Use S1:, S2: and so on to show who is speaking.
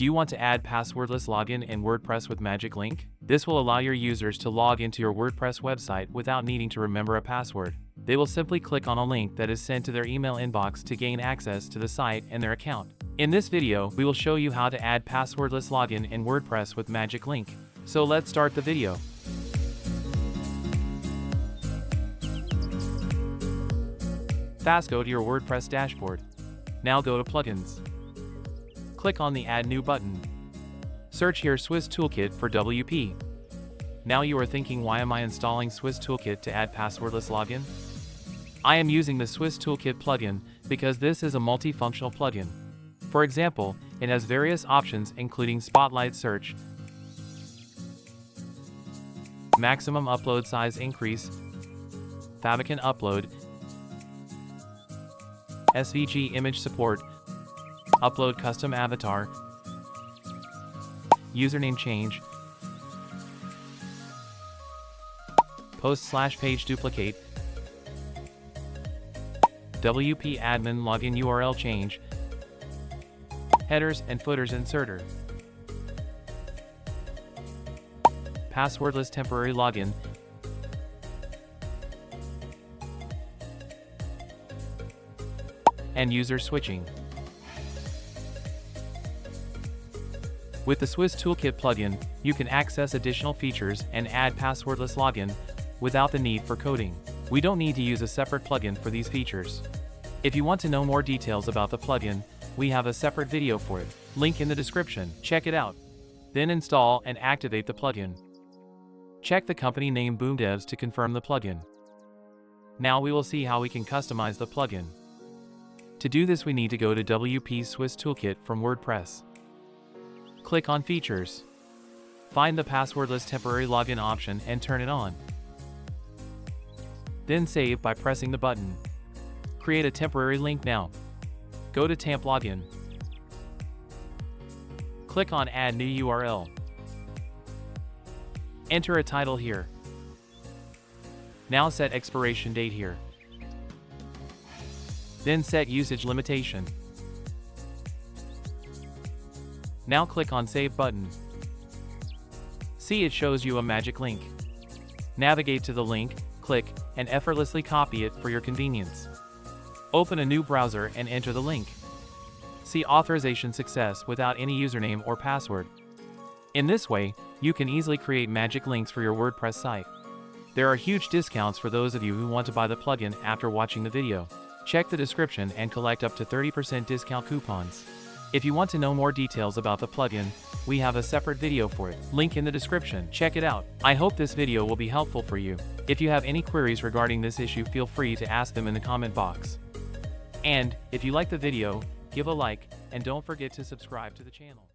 S1: Do you want to add passwordless login in WordPress with Magic Link? This will allow your users to log into your WordPress website without needing to remember a password. They will simply click on a link that is sent to their email inbox to gain access to the site and their account. In this video, we will show you how to add passwordless login in WordPress with Magic Link. So let's start the video. Fast go to your WordPress dashboard. Now go to Plugins. Click on the Add New button. Search here Swiss Toolkit for WP. Now you are thinking, why am I installing Swiss Toolkit to add passwordless login? I am using the Swiss Toolkit plugin because this is a multifunctional plugin. For example, it has various options including Spotlight Search, Maximum Upload Size Increase, Favicon Upload, SVG Image Support, Upload Custom Avatar, Username Change, Post/Page Duplicate, WP Admin Login URL Change, Headers and Footers Inserter, Passwordless Temporary Login, and User Switching. With the Swiss Toolkit plugin, you can access additional features and add passwordless login without the need for coding. We don't need to use a separate plugin for these features. If you want to know more details about the plugin, we have a separate video for it. Link in the description. Check it out. Then install and activate the plugin. Check the company name BoomDevs to confirm the plugin. Now we will see how we can customize the plugin. To do this, we need to go to WP Swiss Toolkit from WordPress. Click on Features. Find the passwordless temporary login option and turn it on. Then save by pressing the button. Create a temporary link now. Go to Temp Login. Click on Add New URL. Enter a title here. Now set expiration date here. Then set usage limitation. Now click on Save button. See, it shows you a magic link. Navigate to the link, click, and effortlessly copy it for your convenience. Open a new browser and enter the link. See authorization success without any username or password. In this way, you can easily create magic links for your WordPress site. There are huge discounts for those of you who want to buy the plugin after watching the video. Check the description and collect up to 30% discount coupons. If you want to know more details about the plugin, we have a separate video for it. Link in the description. Check it out. I hope this video will be helpful for you. If you have any queries regarding this issue, feel free to ask them in the comment box. And if you like the video, give a like and don't forget to subscribe to the channel.